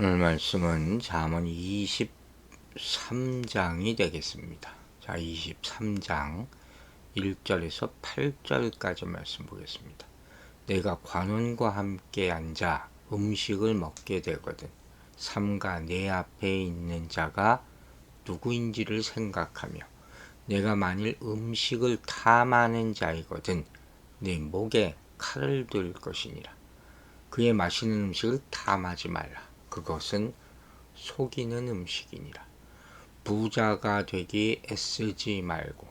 오늘 말씀은 잠언 23장이 되겠습니다. 자, 23장 1절에서 8절까지 말씀 보겠습니다. 내가 관원과 함께 앉아 음식을 먹게 되거든 삼가 내 앞에 있는 자가 누구인지를 생각하며 내가 만일 음식을 탐하는 자이거든 내 목에 칼을 둘 것이니라. 그의 마시는 음식을 탐하지 말라. 그것은 속이는 음식이니라. 부자가 되기 애쓰지 말고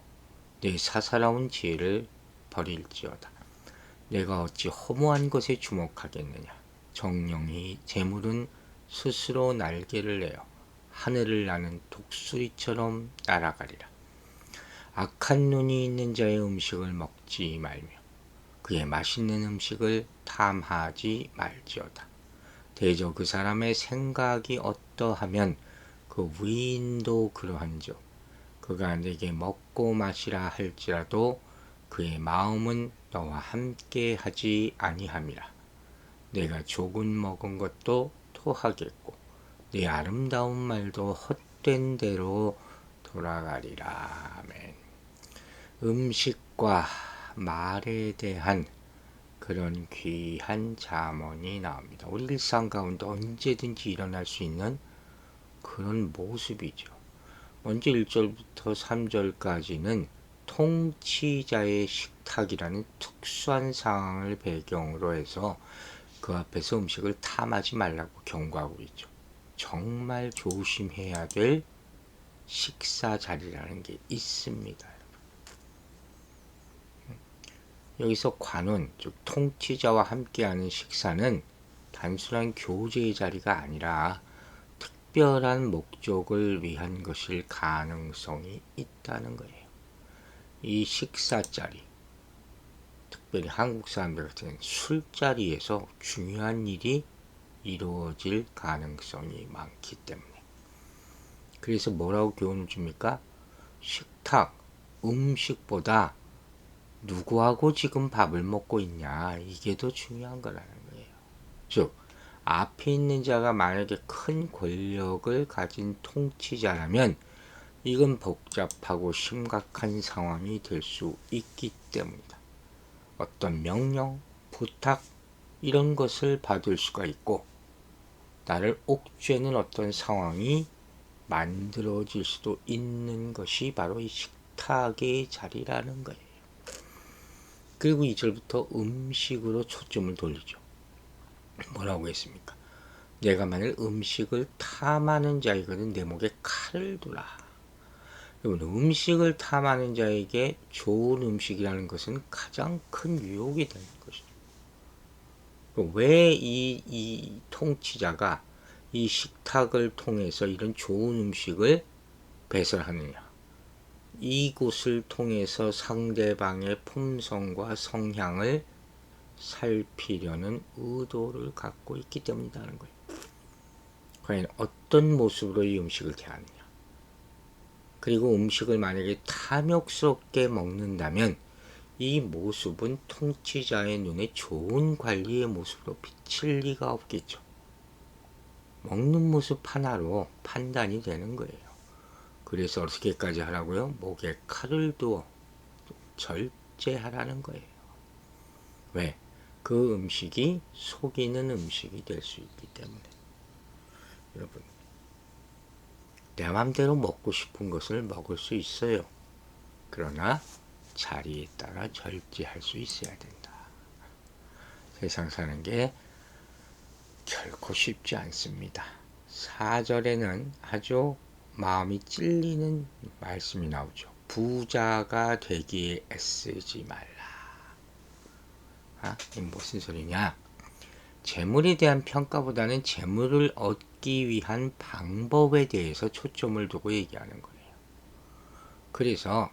내 사사로운 지혜를 버릴지어다. 내가 어찌 허무한 것에 주목하겠느냐. 정령이 재물은 스스로 날개를 내어 하늘을 나는 독수리처럼 날아가리라. 악한 눈이 있는 자의 음식을 먹지 말며 그의 맛있는 음식을 탐하지 말지어다. 대저 그 사람의 생각이 어떠하면 그 위인도 그러한즉 그가 내게 먹고 마시라 할지라도 그의 마음은 너와 함께 하지 아니함이라. 내가 조금 먹은 것도 토하겠고 네 아름다운 말도 헛된 대로 돌아가리라. 아멘. 음식과 말에 대한 그런 귀한 잠언이 나옵니다. 우리 일상 가운데 언제든지 일어날 수 있는 그런 모습이죠. 먼저 1절부터 3절까지는 통치자의 식탁이라는 특수한 상황을 배경으로 해서 그 앞에서 음식을 탐하지 말라고 경고하고 있죠. 정말 조심해야 될 식사 자리라는 게 있습니다. 여기서 관원, 즉 통치자와 함께하는 식사는 단순한 교제의 자리가 아니라 특별한 목적을 위한 것일 가능성이 있다는 거예요. 이 식사 자리, 특별히 한국 사람들 같은 술자리에서 중요한 일이 이루어질 가능성이 많기 때문에. 그래서 뭐라고 교훈을 줍니까? 식탁, 음식보다 누구하고 지금 밥을 먹고 있냐, 이게 더 중요한 거라는 거예요. 즉 앞에 있는 자가 만약에 큰 권력을 가진 통치자라면 이건 복잡하고 심각한 상황이 될 수 있기 때문이다. 어떤 명령, 부탁 이런 것을 받을 수가 있고 나를 옥죄는 어떤 상황이 만들어질 수도 있는 것이 바로 이 식탁의 자리라는 거예요. 그리고 2절부터 음식으로 초점을 돌리죠. 뭐라고 했습니까? 내가 만일 음식을 탐하는 자이거든 내 목에 칼을 두라. 여러분, 음식을 탐하는 자에게 좋은 음식이라는 것은 가장 큰 유혹이 되는 것이죠. 왜 이 통치자가 이 식탁을 통해서 이런 좋은 음식을 배설하느냐? 이곳을 통해서 상대방의 품성과 성향을 살피려는 의도를 갖고 있기 때문이라는 거예요. 과연 어떤 모습으로 이 음식을 대하느냐. 그리고 음식을 만약에 탐욕스럽게 먹는다면 이 모습은 통치자의 눈에 좋은 관리의 모습으로 비칠 리가 없겠죠. 먹는 모습 하나로 판단이 되는 거예요. 그래서 어떻게까지 하라고요? 목에 칼을 두어 절제하라는 거예요. 왜? 그 음식이 속이는 음식이 될 수 있기 때문에. 여러분, 내 맘대로 먹고 싶은 것을 먹을 수 있어요. 그러나 자리에 따라 절제할 수 있어야 된다. 세상 사는 게 결코 쉽지 않습니다. 4절에는 아주 마음이 찔리는 말씀이 나오죠. 부자가 되기에 애쓰지 말라. 이게 무슨 소리냐? 재물에 대한 평가보다는 재물을 얻기 위한 방법에 대해서 초점을 두고 얘기하는 거예요. 그래서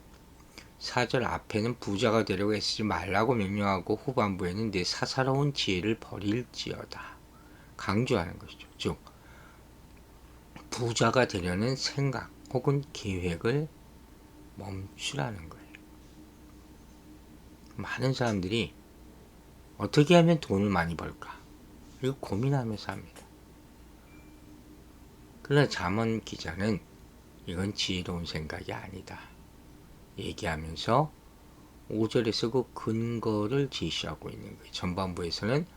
4절 앞에는 부자가 되려고 애쓰지 말라고 명령하고 후반부에는 내 사사로운 지혜를 버릴지어다 강조하는 것이죠. 즉 부자가 되려는 생각 혹은 계획을 멈추라는 거예요. 많은 사람들이 어떻게 하면 돈을 많이 벌까? 이거 고민하면서 합니다. 그러나 잠언 기자는 이건 지혜로운 생각이 아니다 얘기하면서 5절에서 그 근거를 제시하고 있는 거예요. 전반부에서는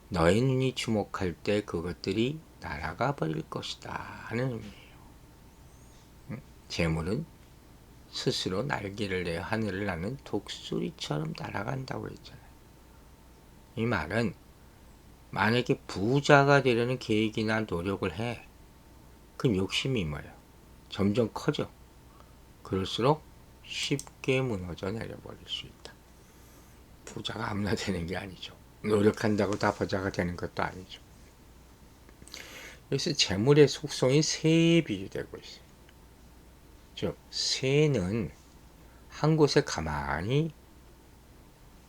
너의 눈이 주목할 때 그것들이 날아가 버릴 것이다 하는 의미예요. 재물은 스스로 날개를 내어 하늘을 나는 독수리처럼 날아간다고 했잖아요. 이 말은 만약에 부자가 되려는 계획이나 노력을 해. 그럼 욕심이 뭐예요? 점점 커져. 그럴수록 쉽게 무너져 내려버릴 수 있다. 부자가 아무나 되는 게 아니죠. 노력한다고 다 부자가 되는 것도 아니죠. 그래서 재물의 속성이 새에 비유되고 있어요. 즉 새는 한 곳에 가만히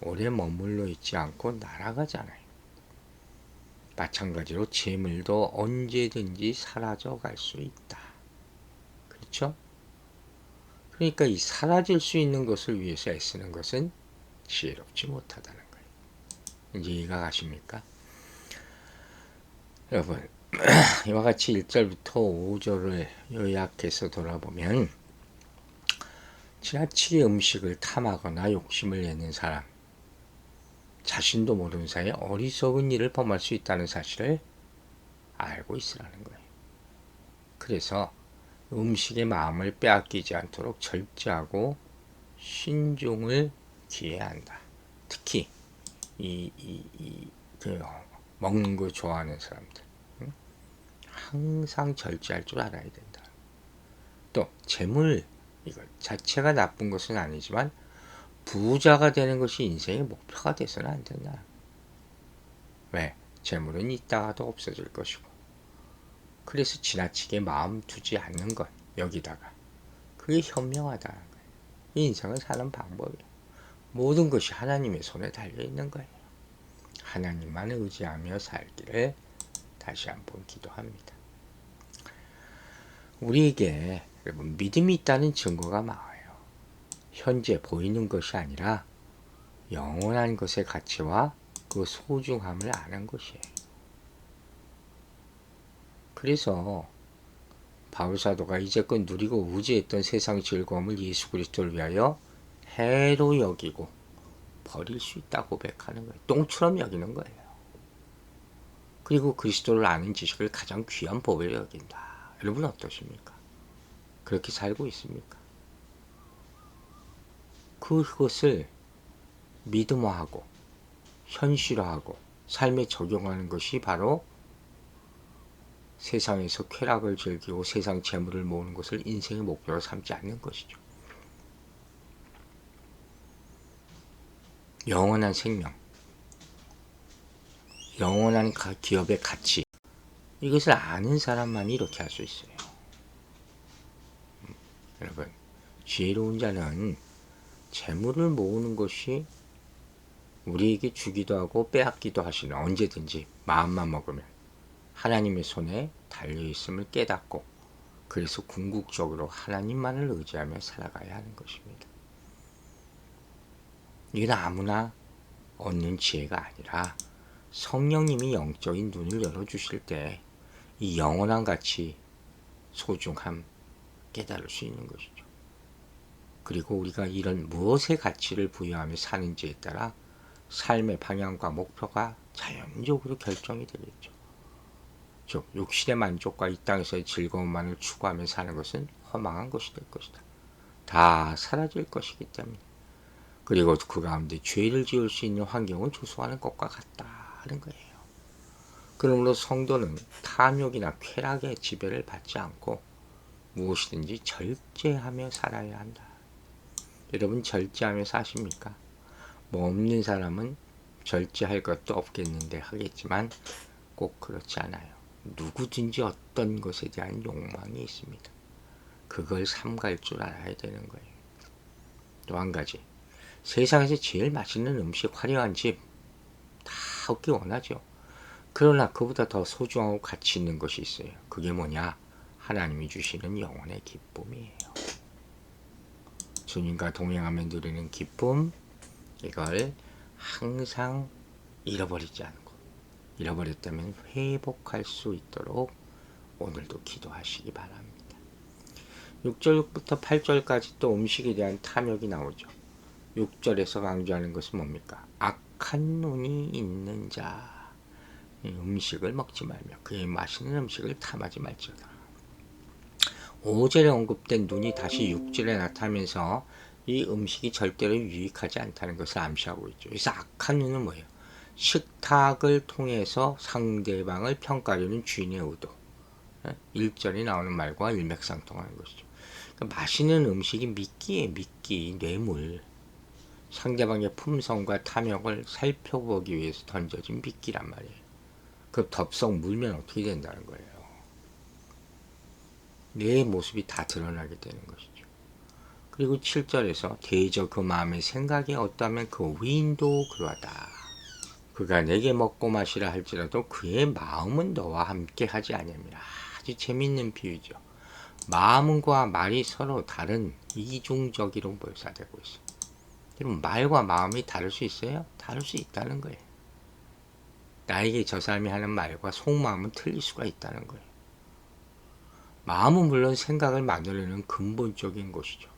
오래 머물러 있지 않고 날아가잖아요. 마찬가지로 재물도 언제든지 사라져 갈 수 있다. 그렇죠? 그러니까 이 사라질 수 있는 것을 위해서 애쓰는 것은 지혜롭지 못하다는 거예요. 이해가 가십니까? 여러분, 이와 같이 1절부터 5절을 요약해서 돌아보면 지나치게 음식을 탐하거나 욕심을 내는 사람, 자신도 모르는 사이에 어리석은 일을 범할 수 있다는 사실을 알고 있으라는 거예요. 그래서 음식의 마음을 빼앗기지 않도록 절제하고 신중을 기해야 한다. 특히 먹는 거 좋아하는 사람들 항상 절제할 줄 알아야 된다. 또 재물 이것 자체가 나쁜 것은 아니지만 부자가 되는 것이 인생의 목표가 돼서는 안 된다. 왜? 재물은 있다가도 없어질 것이고 그래서 지나치게 마음 두지 않는 것 여기다가 그게 현명하다는 거예요. 이 인생을 사는 방법이에요. 모든 것이 하나님의 손에 달려있는 거예요. 하나님만 의지하며 살기를 다시 한번 기도합니다. 우리에게 여러분 믿음이 있다는 증거가 많아요. 현재 보이는 것이 아니라 영원한 것의 가치와 그 소중함을 아는 것이에요. 그래서 바울사도가 이제껏 누리고 의지했던 세상 즐거움을 예수 그리스도를 위하여 해로 여기고 버릴 수 있다고 고백하는 거예요. 똥처럼 여기는 거예요. 그리고 그리스도를 아는 지식을 가장 귀한 법으로 여긴다. 여러분 어떠십니까? 그렇게 살고 있습니까? 그것을 믿음화하고 현실화하고 삶에 적용하는 것이 바로 세상에서 쾌락을 즐기고 세상 재물을 모으는 것을 인생의 목표로 삼지 않는 것이죠. 영원한 생명, 영원한 기업의 가치 이것을 아는 사람만이 이렇게 할 수 있어요. 여러분 지혜로운 자는 재물을 모으는 것이 우리에게 주기도 하고 빼앗기도 하시는 언제든지 마음만 먹으면 하나님의 손에 달려있음을 깨닫고 그래서 궁극적으로 하나님만을 의지하며 살아가야 하는 것입니다. 이건 아무나 얻는 지혜가 아니라 성령님이 영적인 눈을 열어주실 때 이 영원한 가치, 소중함 깨달을 수 있는 것이죠. 그리고 우리가 이런 무엇의 가치를 부여하며 사는지에 따라 삶의 방향과 목표가 자연적으로 결정이 되겠죠. 즉 육신의 만족과 이 땅에서의 즐거움만을 추구하며 사는 것은 허망한 것이 될 것이다. 다 사라질 것이기 때문에 그리고 그 가운데 죄를 지을 수 있는 환경을 조성하는 것과 같다는 거예요. 그러므로 성도는 탐욕이나 쾌락의 지배를 받지 않고 무엇이든지 절제하며 살아야 한다. 여러분 절제하며 사십니까? 뭐 없는 사람은 절제할 것도 없겠는데 하겠지만 꼭 그렇지 않아요. 누구든지 어떤 것에 대한 욕망이 있습니다. 그걸 삼갈 줄 알아야 되는 거예요. 또 한 가지 세상에서 제일 맛있는 음식 화려한 집 다 얻기 원하죠. 그러나 그보다 더 소중하고 가치 있는 것이 있어요. 그게 뭐냐? 하나님이 주시는 영혼의 기쁨이에요. 주님과 동행하며 누리는 기쁨 이걸 항상 잃어버리지 않고 잃어버렸다면 회복할 수 있도록 오늘도 기도하시기 바랍니다. 6절부터 8절까지 또 음식에 대한 탐욕이 나오죠. 6절에서 강조하는 것은 뭡니까? 악한 눈이 있는 자, 음식을 먹지 말며 그의 맛있는 음식을 탐하지 말지어다. 5절에 언급된 눈이 다시 6절에 나타나면서 이 음식이 절대로 유익하지 않다는 것을 암시하고 있죠. 그래서 악한 눈은 뭐예요? 식탁을 통해서 상대방을 평가하려는 주인의 의도. 1절에 나오는 말과 일맥상통하는 것이죠. 그러니까 맛있는 음식이 미끼에 미끼, 뇌물. 상대방의 품성과 탐욕을 살펴보기 위해서 던져진 미끼란 말이에요. 그 덥석 물면 어떻게 된다는 거예요. 내 모습이 다 드러나게 되는 것이죠. 그리고 7절에서 대저 그 마음의 생각이 어떠하면 그 위인도 그러하다. 그가 내게 먹고 마시라 할지라도 그의 마음은 너와 함께 하지 아니함이라. 아주 재밌는 비유죠. 마음과 말이 서로 다른 이중적으로 묘사되고 있어요. 여러분, 말과 마음이 다를 수 있어요? 다를 수 있다는 거예요. 나에게 저 사람이 하는 말과 속마음은 틀릴 수가 있다는 거예요. 마음은 물론 생각을 만들어내는 근본적인 것이죠.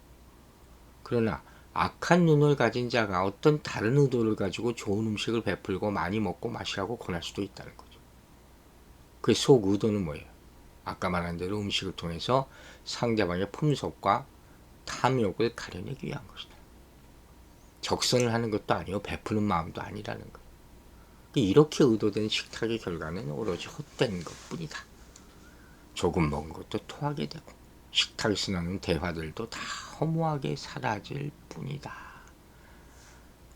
그러나 악한 눈을 가진 자가 어떤 다른 의도를 가지고 좋은 음식을 베풀고 많이 먹고 마시라고 권할 수도 있다는 거죠. 그의 속 의도는 뭐예요? 아까 말한 대로 음식을 통해서 상대방의 품속과 탐욕을 가려내기 위한 것이다. 적선을 하는 것도 아니고 베푸는 마음도 아니라는 거예요. 이렇게 의도된 식탁의 결과는 오로지 헛된 것뿐이다. 조금 먹은 것도 토하게 되고 식탁에서 나는 대화들도 다 허무하게 사라질 뿐이다.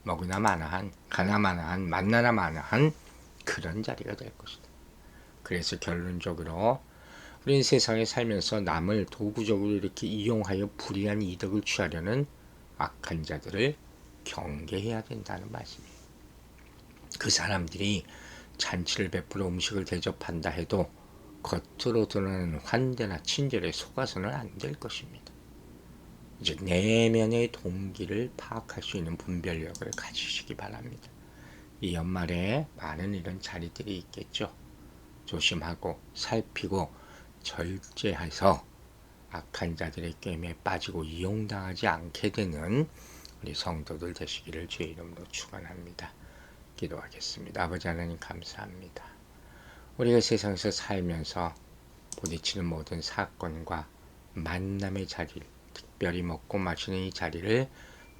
먹으나 마나한, 가나 마나한, 만나나 마나한 그런 자리가 될 것이다. 그래서 결론적으로 우리는 세상에 살면서 남을 도구적으로 이렇게 이용하여 불이한 이득을 취하려는 악한 자들을 경계해야 된다는 말씀이에요. 그 사람들이 잔치를 베풀어 음식을 대접한다 해도 겉으로 드러나는 환대나 친절에 속아서는 안 될 것입니다. 즉 내면의 동기를 파악할 수 있는 분별력을 가지시기 바랍니다. 이 연말에 많은 이런 자리들이 있겠죠. 조심하고 살피고 절제해서 악한 자들의 꿰매에 빠지고 이용당하지 않게 되는 우리 성도들 되시기를 주의 이름으로 축원합니다. 기도하겠습니다. 아버지 하나님 감사합니다. 우리가 세상에서 살면서 부딪히는 모든 사건과 만남의 자리를, 특별히 먹고 마시는 이 자리를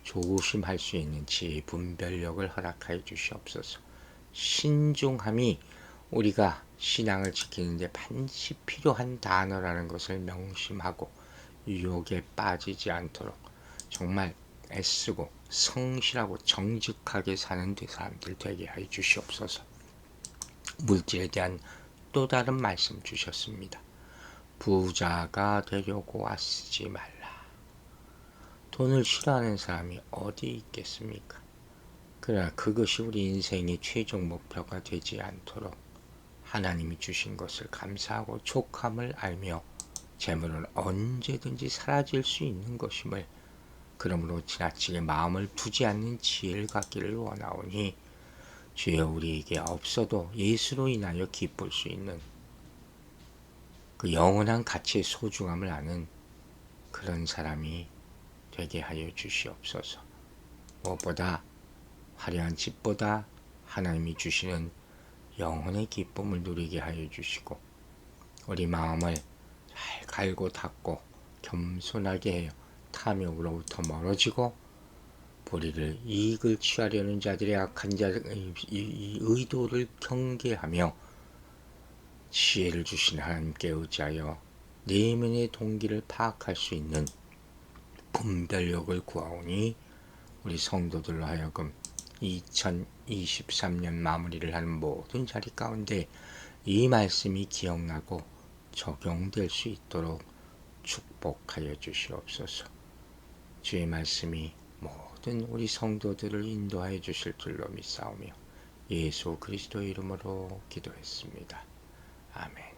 조심할 수 있는 지혜 분별력을 허락하여 주시옵소서. 신중함이 우리가 신앙을 지키는데 반드시 필요한 단어라는 것을 명심하고 유혹에 빠지지 않도록 정말 애쓰고 성실하고 정직하게 사는 사람들 되게 하여 주시옵소서. 물질에 대한 또 다른 말씀 주셨습니다. 부자가 되려고 애쓰지 말라. 돈을 싫어하는 사람이 어디 있겠습니까? 그러나 그것이 우리 인생의 최종 목표가 되지 않도록 하나님이 주신 것을 감사하고 족함을 알며 재물은 언제든지 사라질 수 있는 것임을, 그러므로 지나치게 마음을 두지 않는 지혜를 갖기를 원하오니 주여 우리에게 없어도 예수로 인하여 기쁠 수 있는 그 영원한 가치의 소중함을 아는 그런 사람이 되게 하여 주시옵소서. 무엇보다 화려한 집보다 하나님이 주시는 영혼의 기쁨을 누리게 하여 주시고 우리 마음을 잘 갈고 닦고 겸손하게 해요. 탐욕으로부터 멀어지고 불의를 이익을 취하려는 자들의 악한 자의 의도를 경계하며 지혜를 주신 하나님께 의지하여 내면의 동기를 파악할 수 있는 분별력을 구하오니 우리 성도들로 하여금 2023년 마무리를 하는 모든 자리 가운데 이 말씀이 기억나고 적용될 수 있도록 축복하여 주시옵소서. 주의 말씀이 모든 우리 성도들을 인도하여 주실 줄로 믿사오며 예수 그리스도의 이름으로 기도했습니다. 아멘.